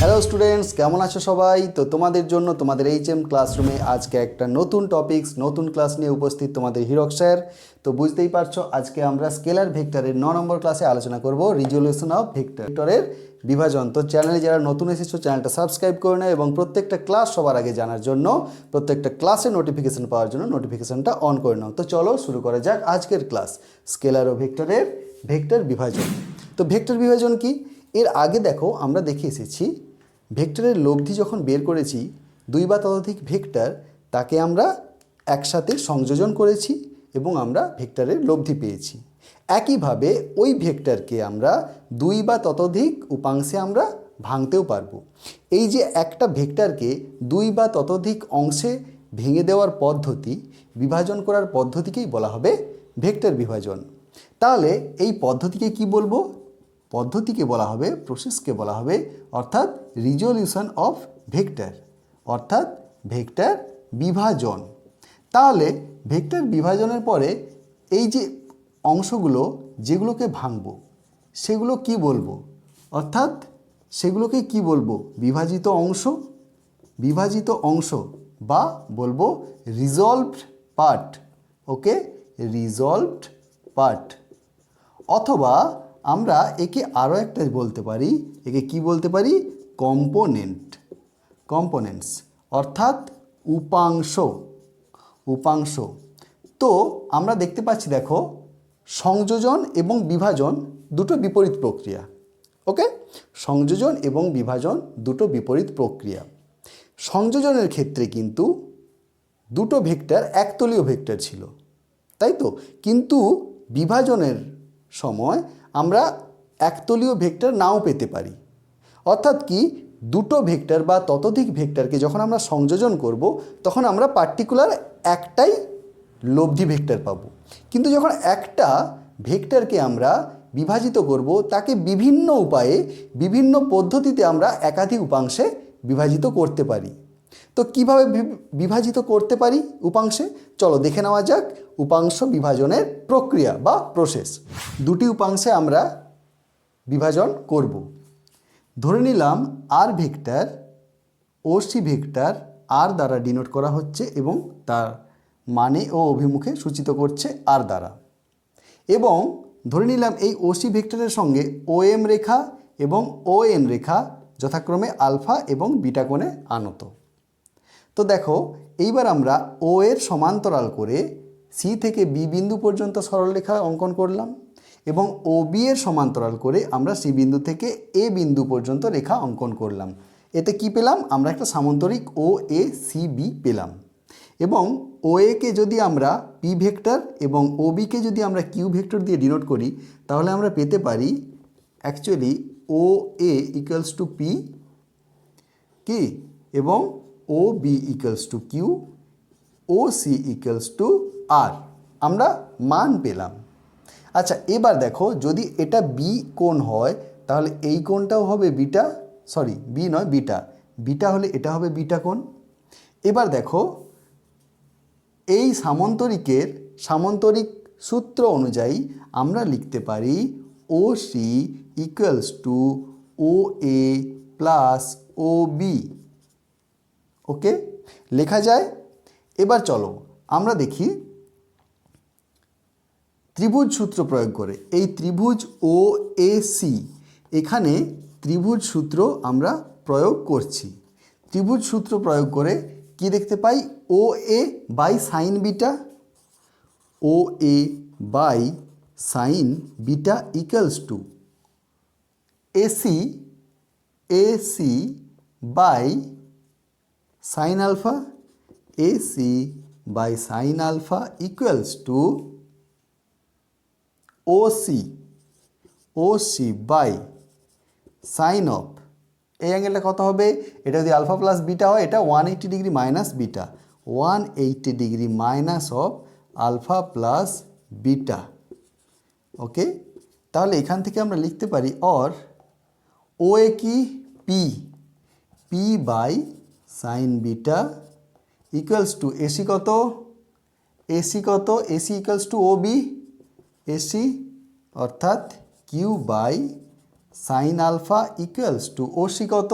Hello students, কেমন আছো সবাই? তো তোমাদের জন্য তোমাদের এইচএম ক্লাসরুমে আজকে একটা নতুন টপিকস নতুন ক্লাস নিয়ে উপস্থিত তোমাদের হিরক স্যার। তো বুঝতেই পারছো, আজকে আমরা স্কেলার ভেক্টরের 9 নম্বর ক্লাসে আলোচনা করব রিজলিউশন অফ ভেক্টরের বিভাজন। তো চ্যানেলে যারা নতুন এসেছো চ্যানেলটা সাবস্ক্রাইব করে নাও এবং প্রত্যেকটা ক্লাস সবার আগে জানার জন্য, প্রত্যেকটা ক্লাসের নোটিফিকেশন পাওয়ার জন্য নোটিফিকেশনটা অন করে নাও। তো চলো শুরু করা যাক আজকের ক্লাস, স্কেলার ও ভেক্টরের ভেক্টর বিভাজন। তো ভেক্টর বিভাজন কি? এর আগে দেখো আমরা দেখে এসেছি ভেক্টরের লব্ধি যখন বের করেছি, দুই বা ততোধিক ভেক্টর তাকে আমরা একসাথে সংযোজন করেছি এবং আমরা ভেক্টরের লব্ধি পেয়েছি। একইভাবে ওই ভেক্টরকে আমরা দুই বা ততোধিক উপাংশে আমরা ভাঙতেও পারবো। এই যে একটা ভেক্টরকে দুই বা ততোধিক অংশে ভেঙে দেওয়ার পদ্ধতি, বিভাজন করার পদ্ধতিকেই বলা হবে ভেক্টর বিভাজন। তাহলে এই পদ্ধতিকে কি বলবো? পদ্ধতিকে বলা হবে, প্রসেসকে বলা হবে অর্থাৎ রিজলিউশন অফ ভেক্টর, অর্থাৎ ভেক্টর বিভাজন। তাহলে ভেক্টর বিভাজনের পরে এই যে অংশগুলো যেগুলোকে ভাঙবো সেগুলো কি বলবো? অর্থাৎ সেগুলোকে কি বলবো? বিভাজিত অংশ, বিভাজিত অংশ বা বলবো রিজলভড পার্ট। ওকে, রিজলভড পার্ট। অথবা আমরা একে আরও একটা বলতে পারি, একে কি বলতে পারি? কম্পোনেন্ট, কম্পোনেন্টস অর্থাৎ উপাংশ, উপাংশ। তো আমরা দেখতে পাচ্ছি, দেখো, সংযোজন এবং বিভাজন দুটো বিপরীত প্রক্রিয়া। ওকে, সংযোজন এবং বিভাজন দুটো বিপরীত প্রক্রিয়া। সংযোজনের ক্ষেত্রে কিন্তু দুটো ভেক্টর একতলীয় ভেক্টর ছিল, তাই তো? কিন্তু বিভাজনের সময় আমরা একতলীয় ভেক্টর নাও পেতে পারি। অর্থাৎ কি, দুটো ভেক্টর বা ততোধিক ভেক্টরকে যখন আমরা সংযোজন করব তখন আমরা পার্টিকুলার একটাই লব্ধি ভেক্টর পাব। কিন্তু যখন একটা ভেক্টরকে আমরা বিভাজিত করব, তাকে বিভিন্ন উপায়ে বিভিন্ন পদ্ধতিতে আমরা একাধিক উপাংশে বিভাজিত করতে পারি। তো কিভাবে বিভাজিত করতে পারি উপাংশে? চলো দেখে নেওয়া যাক উপাংশ বিভাজনের প্রক্রিয়া বা প্রসেস। দুটি উপাংশে আমরা বিভাজন করব। ধরে নিলাম আর ভেক্টর ও সি ভেক্টর আর দ্বারা ডিনোট করা হচ্ছে এবং তার মানে ও অভিমুখে সূচিত করছে আর দ্বারা। এবং ধরে নিলাম এই ওসি ভেক্টরের সঙ্গে ওএম রেখা এবং ওএন রেখা যথাক্রমে আলফা এবং বিটা কোণে আনত। তো দেখো, এইবার আমরা ও এর সমান্তরাল করে সি থেকে বি বিন্দু পর্যন্ত সরলরেখা অঙ্কন করলাম এবং ও বি এর সমান্তরাল করে আমরা সি বিন্দু থেকে এ বিন্দু পর্যন্ত রেখা অঙ্কন করলাম। এতে কি পেলাম? আমরা একটা সামান্তরিক ও এ সি বি পেলাম। এবং ও একে যদি আমরা পি ভেক্টর এবং ও বিকে যদি আমরা কিউ ভেক্টর দিয়ে ডিনোট করি, তাহলে আমরা পেতে পারি actually O A equals to P কি, এবং O B equals to Q, O C equals to R. আমরা মান পেলাম। আচ্ছা, এবার দেখো, যদি এটা বি কোণ হয় তাহলে এই কোণটাও হবে বিটা, সরি বি নয় বিটা, বিটা হলে এটা হবে বিটা কোণ। এবার দেখো, এই সামান্তরিক সূত্র অনুযায়ী আমরা লিখতে পারি O C equals to O A plus O B. Okay, লেখা যায়। এবার চলো আমরা দেখি ত্রিভুজ সূত্র প্রয়োগ করে এই ত্রিভুজ ও এ সি, এখানে ত্রিভুজ সূত্র আমরা প্রয়োগ করছি। ত্রিভুজ সূত্র প্রয়োগ করে কি দেখতে পাই? O A by sine beta, O A by sine beta equals to AC, AC by sine alpha, AC by sine alpha equals to OC, OC by sine of, এই অ্যাঙ্গেলটা কত হবে? এটা যদি আলফা প্লাস বিটা হয়, এটা 180 degree minus beta, 180 degree minus of alpha plus beta. Okay, তাহলে এখান থেকে আমরা লিখতে পারি অর ও এ কি P, P by sine beta equals to AC কত? এসি কত? AC equals to O B, AC অর্থাৎ Q by sine alpha equals to OC কত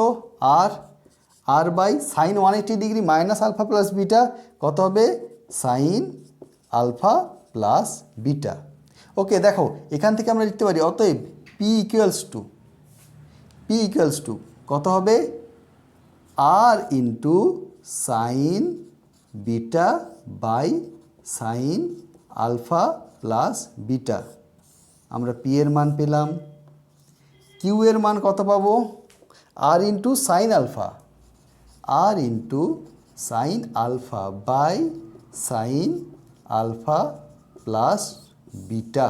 R by sine 180 degree minus alpha plus beta কত হবে sine alpha plus beta. Okay দেখো এখান থেকে আমরা লিখতে পারি অতএব পি ইকুয়ালস টু কত হবে R into sine beta by sine alpha plus beta. আমরা পি এর মান পেলাম। কিউ এর মান কত পাবো R into sine alpha by sine alpha plus beta.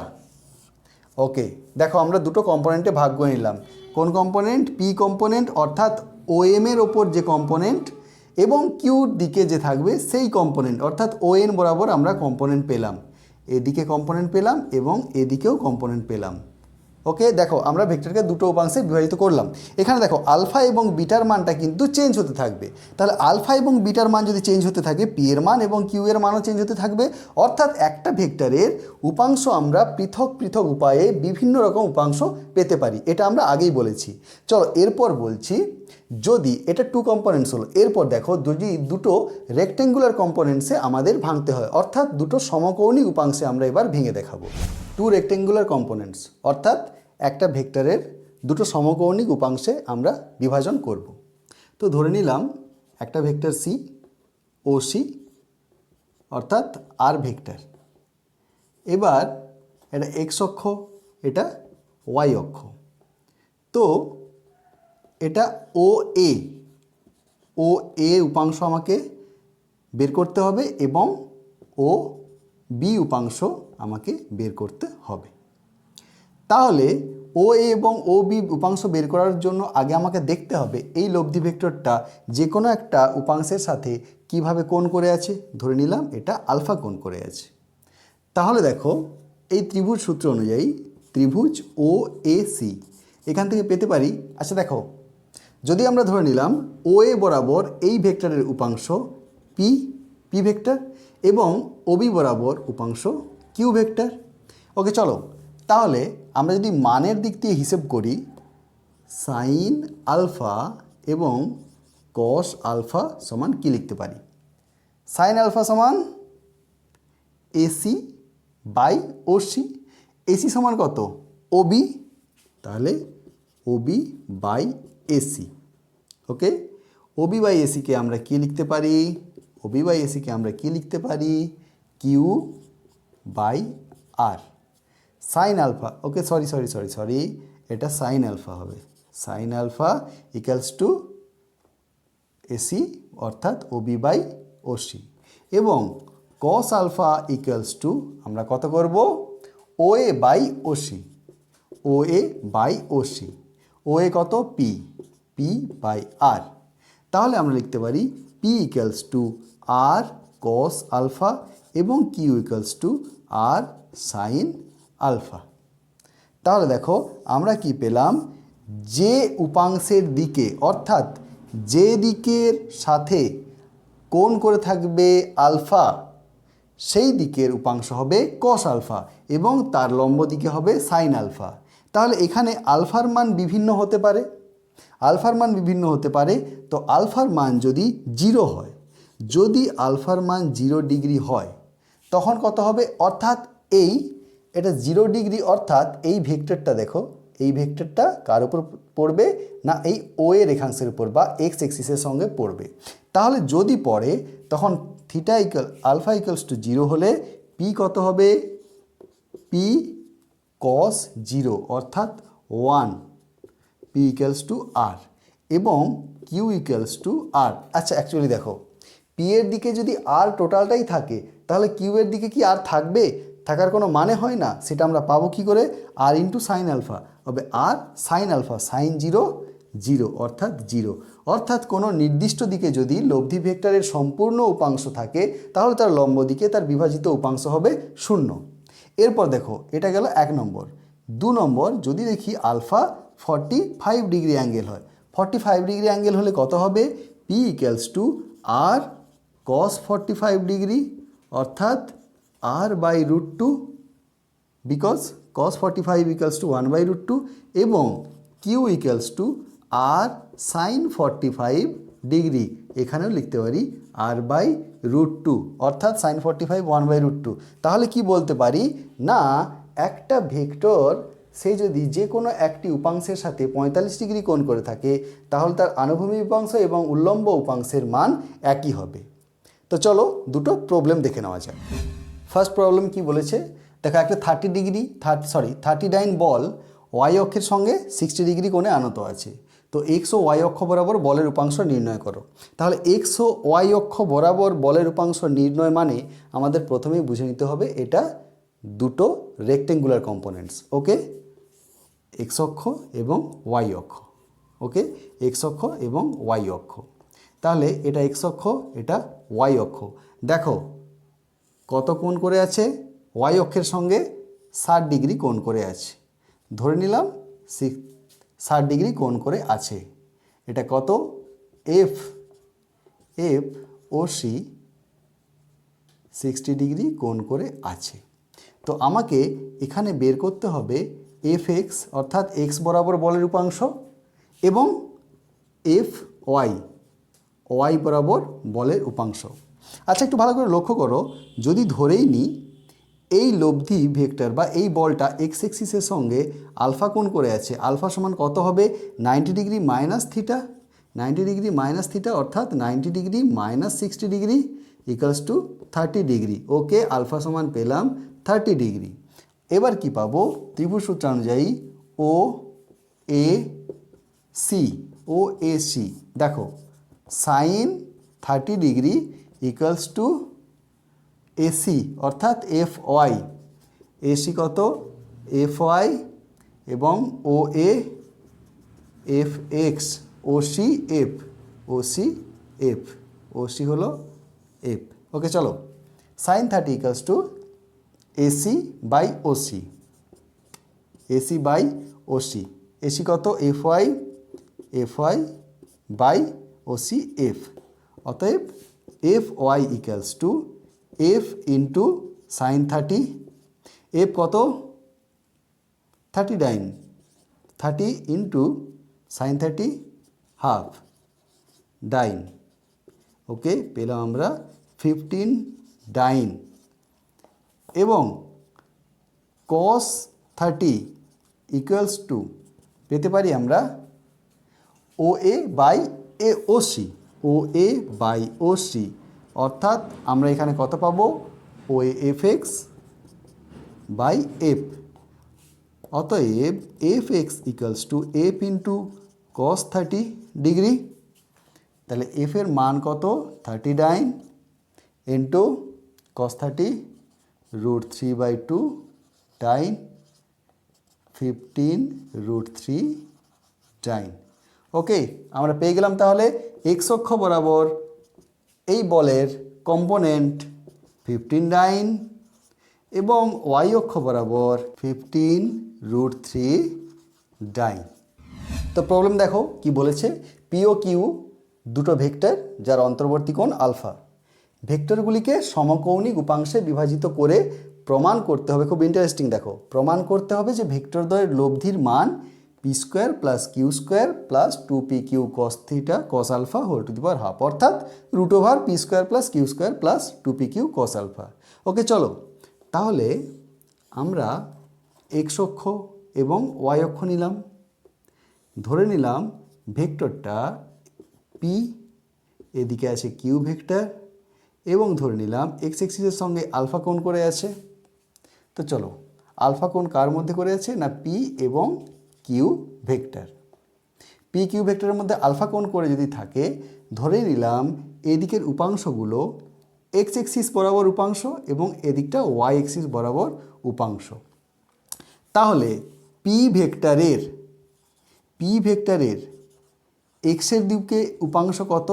Okay দেখো আমরা দুটো কম্পোনেন্টে ভাগ করে নিলাম। কোন কম্পোনেন্ট পি কম্পোনেন্ট অর্থাৎ ও এম এর ওপর যে কম্পোনেন্ট এবং কিউর দিকে যে থাকবে সেই কম্পোনেন্ট অর্থাৎ ও এন বরাবর আমরা কম্পোনেন্ট পেলাম, এদিকে কম্পোনেন্ট পেলাম এবং এদিকেও কম্পোনেন্ট পেলাম। ওকে দেখো আমরা ভেক্টরকে দুটো উপাংশে বিভাজিত করলাম। এখানে দেখো আলফা এবং বিটার মানটা কিন্তু চেঞ্জ হতে থাকবে। তাহলে আলফা এবং বিটার মান যদি চেঞ্জ হতে থাকে পি এর মান এবং কিউ এর মানও চেঞ্জ হতে থাকবে। অর্থাৎ একটা ভেক্টরের উপাংশ আমরা পৃথক পৃথক উপায়ে বিভিন্ন রকম উপাংশ পেতে পারি, এটা আমরা আগেই বলেছি। চলো এরপর বলছি যদি এটা টু কম্পোনেন্টস হলো, এরপর দেখো যদি দুটো রেক্টেঙ্গুলার কম্পোনেন্টসে আমাদের ভাঙতে হয় অর্থাৎ দুটো সমকৌণিক উপাংশে আমরা এবার ভেঙে দেখাবো। টু রেক্টেঙ্গুলার কম্পোনেন্টস অর্থাৎ একটা ভেক্টরের দুটো সমকৌণিক উপাংশে আমরা বিভাজন করব। তো ধরে নিলাম একটা ভেক্টর সি ও সি অর্থাৎ আর ভেক্টর। এবার এটা এক্স অক্ষ, এটা ওয়াই অক্ষ। তো এটা ও এ উপাংশ আমাকে বের করতে হবে এবং ও বি উপাংশ আমাকে বের করতে হবে। তাহলে ও এ এবং ও বি উপাংশ বের করার জন্য আগে আমাকে দেখতে হবে এই লব্ধি ভেক্টরটা যে কোনো একটা উপাংশের সাথে কিভাবে কোণ করে আছে। ধরে নিলাম এটা আলফা কোণ করে আছে। তাহলে দেখো এই ত্রিভুজ সূত্র অনুযায়ী ত্রিভুজ ও এ সি এখান থেকে পেতে পারি। আচ্ছা দেখো যদি আমরা ধরে নিলাম ও এ বরাবর এই ভেক্টরের উপাংশ পি ভেক্টর এবং ও বি বরাবর উপাংশ কিউ ভেক্টর। ওকে চলো তাহলে আমরা যদি মানের দিক দিয়ে হিসেব করি সাইন আলফা এবং কস আলফা সমান কি লিখতে পারি? সাইন আলফা সমান এসি বাই ওসি। এসি সমান কত ওবি, তাহলে OB by AC. Okay OB by এসিকে আমরা কি লিখতে পারি? ওবি বাই এসিকে আমরা কি লিখতে পারি? Q by R. Sine alpha okay sorry এটা সাইন আলফা হবে। Sine alpha equals to AC অর্থাৎ ওবি বাই ওসি এবং কস আলফা ইকুয়ালস টু আমরা কত করব? O A by OC. O A by OC. O A কত? P by R. তাহলে আমরা লিখতে পারি P equals to R cos alpha এবং Q equals to R sine alpha. তাহলে দেখো আমরা কি পেলাম? যে উপাংশের দিকে অর্থাৎ যে দিকের সাথে কোণ করে থাকবে আলফা সেই দিকের উপাংশ হবে কস আলফা এবং তার লম্ব দিকে হবে সাইন আলফা। তাহলে এখানে আলফার মান বিভিন্ন হতে পারে। তো আলফার মান যদি 0 হয়, যদি আলফার মান 0 ডিগ্রি হয় তখন কত হবে? অর্থাৎ এটা 0 ডিগ্রি অর্থাৎ এই ভেক্টরটা দেখো, এই ভেক্টরটা কার উপর পড়বে না এই ও এর রেখাংশের উপর বা এক্স এক্সিসের সঙ্গে পড়বে। তাহলে যদি পড়ে তখন থিটা আলফা ইকুয়ালস টু 0 হলে পি কত হবে? পি কস 0 অর্থাৎ 1 পি ইকুয়ালস টু আর এবং কিউ ইকুয়ালস টু আর। আচ্ছা অ্যাকচুয়ালি দেখো পি এর দিকে যদি আর টোটালটাই থাকে তাহলে কিউ এর দিকে কি আর থাকবে? থাকার কোনো মানে হয় না। সেটা আমরা পাবো কি করে? আর ইন্টু সাইন আলফা হবে আর সাইন আলফা সাইন 0 অর্থাৎ 0। অর্থাৎ কোনো নির্দিষ্ট দিকে যদি লব্ধি ভেক্টরের সম্পূর্ণ উপাংশ থাকে তাহলে তার লম্ব দিকে তার বিভাজিত উপাংশ হবে 0। এরপর দেখো এটা গেল 1 নম্বর। 2 নম্বর যদি দেখি আলফা 45 ডিগ্রি অ্যাঙ্গেল হয়, 45 ডিগ্রি অ্যাঙ্গেল হলে কত হবে? P equals to R cos 45 degree অর্থাৎ R by √2 because cos 45 equals to 1/√2 এবং Q equals to R sine 45 degree, এখানেও লিখতে পারি আর বাই √2, অর্থাৎ সাইন 45 1/√2। তাহলে কি বলতে পারি না, একটা ভেক্টর সে যদি যে কোনো একটি উপাংশের সাথে 45 ডিগ্রি কোণ করে থাকে তাহলে তার আনুভূমিক উপাংশ এবং উল্লম্ব উপাংশের মান একই হবে। তো চলো দুটো প্রবলেম দেখে নেওয়া যাক। ফার্স্ট প্রবলেম কি বলেছে দেখো, একটা 39 বল ওয়াই অক্ষের সঙ্গে 60 ডিগ্রি কোণে আনত আছে। তো এক্স ও ওয়াই অক্ষ বরাবর বলের উপাংশ নির্ণয় করো। তাহলে এক্স ও ওয়াই অক্ষ বরাবর বলের উপাংশ নির্ণয় মানে আমাদের প্রথমেই বুঝে নিতে হবে এটা দুটো রেক্টেঙ্গুলার কম্পোনেন্টস। ওকে, এক্স অক্ষ এবং ওয়াই অক্ষ। ওকে, এক্স অক্ষ এবং ওয়াই অক্ষ। তাহলে এটা এক্স অক্ষ, এটা ওয়াই অক্ষ। দেখো কত কোণ করে আছে, ওয়াই অক্ষের সঙ্গে 60 ডিগ্রি কোণ করে আছে, ধরে নিলাম 60 ডিগ্রি কোণ করে আছে। এটা কত, এফ ও সি 60 ডিগ্রি কোণ করে আছে। তো আমাকে এখানে বের করতে হবে এফ এক্স, অর্থাৎ এক্স বরাবর বলের উপাংশ, এবং এফ ওয়াই বরাবর বলের উপাংশ। আচ্ছা, একটু ভালো করে লক্ষ্য করো, যদি ধরেই নিই এই লব্ধি ভেক্টর বা এই বলটা এক্স এক্সিসের সঙ্গে আলফা কোণ করে আছে, আলফা সমান কত হবে 90 degree minus theta, 90 degree minus theta, অর্থাৎ 90 degree minus 60 degree equals to 30 degree. Okay, alpha সমান পেলাম 30 ডিগ্রি। এবার কি পাবো, ত্রিভুজ সূত্র অনুযায়ী ও এ সি দেখো sine 30 degree equals to AC, অর্থাৎ এফ ওয়াই। এসি কত, এফ ওয়াই, এবং O A F X, O C হলো এফ। ওকে, চলো sine 30 equals to AC by OC, AC কত, F Y by OC F. অতএব F Y equals to F into sine 30, F কত 39, 30 into sine 30 half ডাইন। Okay, পেলাম আমরা 15 ডাইন, এবং কস 30 equals two পেতে পারি আমরা ও এ বাই ও সি, অর্থাৎ আমরা এখানে কত পাবো, ও এফ এক্স বাই এফ। অতএব F x equals to F into cos 30 degree. তাহলে এফ এর মান কত 39 ইন্টু কস 30 √3/2 ডাইন 15 √3 ডাইন। ওকে, আমরা পেয়ে গেলাম তাহলে এক্স অক্ষ বরাবর এই বলের কম্পোনেন্ট 15 ডাইন এবং ওয়াই অক্ষ বরাবর 15 √3 ডাইন। তো প্রবলেম দেখো কি বলেছে, পি ও কিউ দুটো ভেক্টর যার অন্তর্বর্তী কোণ আলফা, ভেক্টরগুলিকে সমকৌণিক উপাংশে বিভাজিত করে প্রমাণ করতে হবে, খুব ইন্টারেস্টিং দেখো, প্রমাণ করতে হবে যে ভেক্টরদ্বয়ের লব্ধির মান P square plus Q square plus 2pq cos theta cos alpha whole to the power half, অর্থাৎ √p square plus Q square plus 2pq cos alpha. Okay, চলো তাহলে আমরা এক্স অক্ষ এবং ওয়াই অক্ষ নিলাম, ধরে নিলাম ভেক্টরটা পি, এদিকে আছে কিউ ভেক্টর, এবং ধরে নিলাম এক্স এক্সিসের সঙ্গে আলফা কোণ করে আছে। তো চলো আলফা কোণ কার মধ্যে করে আছে না পি এবং কিউ ভেক্টর। পি কিউ ভেক্টরের মধ্যে আলফা কোণ করে যদি থাকে, ধরে নিলাম এদিকের উপাংশগুলো এক্স এক্সিস বরাবর উপাংশ এবং এদিকটা ওয়াই এক্সিস বরাবর উপাংশ। তাহলে পি ভেক্টরের এক্সের দিকে উপাংশ কত,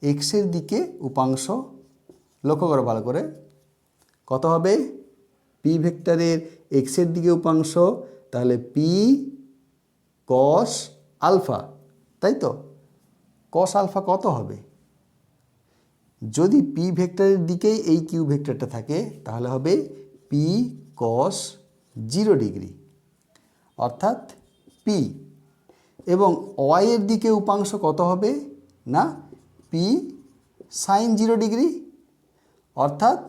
এক্সের দিকে উপাংশ লক্ষ্য করো ভালো করে, কত হবে পি ভেক্টরের এক্সের দিকে উপাংশ, তাহলে পি কস আলফা, তাই তো, কস আলফা কত হবে, যদি পি ভেক্টরের দিকেই এই কিউ ভেক্টরটা থাকে তাহলে হবে পি কস 0 ডিগ্রি, অর্থাৎ পি, এবং ওয়াই এর দিকে উপাংশ কত হবে না পি সাইন 0 ডিগ্রি অর্থাৎ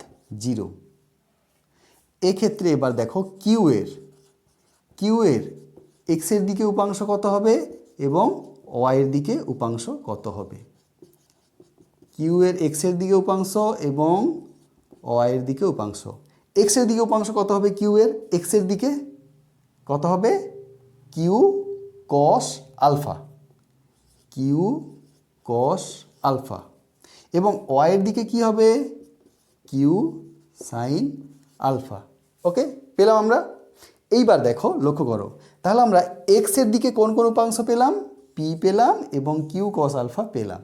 0। এক্ষেত্রে এবার দেখো কিউ এর এক্সের দিকে উপাংশ কত হবে এবং ওয়াইয়ের দিকে উপাংশ কত হবে। কিউ এর এক্সের দিকে উপাংশ এবং ওয়াইয়ের দিকে উপাংশ। এক্সের দিকে উপাংশ কত হবে, কিউ এর এক্সের দিকে কত হবে Q cos alpha, Q cos alpha, এবং ওয়াইয়ের দিকে কি হবে কিউ সাইন আলফা। ওকে, পেলাম আমরা। এইবার দেখো লক্ষ্য করো, তাহলে আমরা এক্সের দিকে কোন কোন উপাংশ পেলাম, পি পেলাম এবং কিউ কস আলফা পেলাম,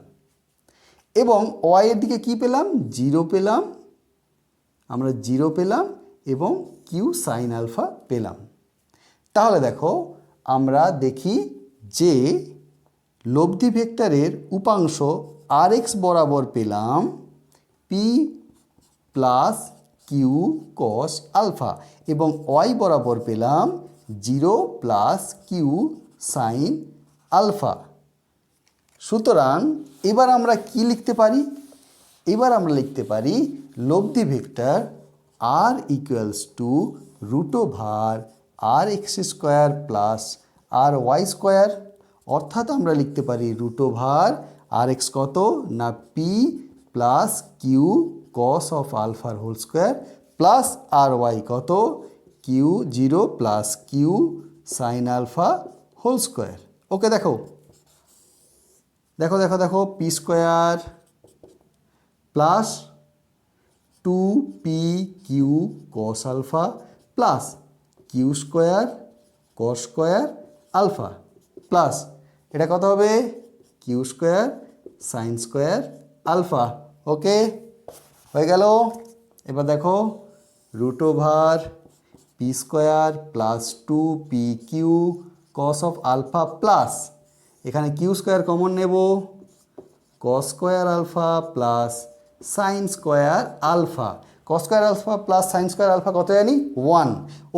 এবং ওয়াইয়ের দিকে কি পেলাম 0 পেলাম, আমরা 0 পেলাম এবং কিউ সাইন আলফা পেলাম। তাহলে দেখো আমরা দেখি যে লব্ধি ভেক্টরের উপাংশ আর এক্স বরাবর পেলাম P plus Q cos alpha এবং ওয়াই বরাবর পেলাম 0 প্লাস কিউ সাইন আলফা। সুতরাং এবার আমরা কি লিখতে পারি, এবার আমরা লিখতে পারি লব্ধি ভেক্টর আর ইকুয়ালস টু √আর X square plus R Y square, অর্থাৎ আমরা লিখতে পারি √আর আর এক্স কত না P plus Q cos of আলফার whole square plus R Y কত Q 0 plus Q sine alpha whole square. Okay, দেখো দেখো দেখো দেখো পি স্কোয়ার প্লাস 2পি Q cos alpha plus Q square cos square alpha plus এটা কত হবে Q square sine square alpha. Okay, হয়ে গেল। এবার দেখো √ওভার পি স্কোয়ার প্লাস 2পি Q cos of alpha plus এখানে কিউ স্কোয়ার কমন নেব cos square alpha plus sine square alpha. Cos square alpha plus sine square alpha কত জানি 1।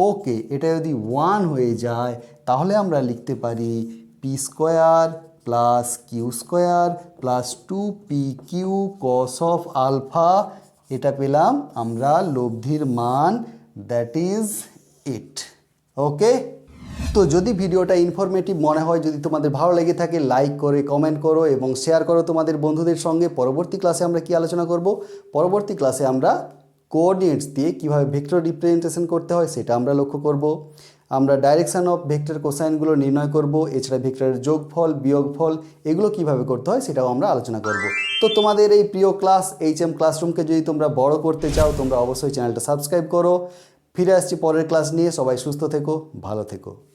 ওকে, এটা যদি 1 হয়ে যায় তাহলে আমরা লিখতে পারি P square plus Q square plus 2পি কিউ কস অফ আলফা, এটা পেলাম আমরা লব্ধির মান, দ্যাট ইজ ইট। ওকে, তো যদি ভিডিওটা ইনফরমেটিভ মনে হয়, যদি তোমাদের ভালো লেগে থাকে লাইক করে কমেন্ট করো এবং শেয়ার করো তোমাদের বন্ধুদের সঙ্গে। পরবর্তী ক্লাসে আমরা কি আলোচনা করব, পরবর্তী ক্লাসে আমরা কোঅর্ডিনেটস দিয়ে কিভাবে ভেক্টর রিপ্রেজেন্টেশন করতে হয় সেটা আমরা লক্ষ্য করব। আমরা ডাইরেকশন অফ ভেক্টর কোসাইনগুলো নির্ণয় করব, এছাড়া ভেক্টরের যোগফল বিয়োগফল এগুলো কিভাবে করতে হয় সেটাও আমরা আলোচনা করব। তো তোমাদের এই প্রিয় ক্লাস এইচএম ক্লাসরুমকে যদি তোমরা বড় করতে চাও তোমরা অবশ্যই চ্যানেলটা সাবস্ক্রাইব করো। ফিরে আসছি পরের ক্লাস নিয়ে, সবাই সুস্থ থেকো, ভালো থেকো।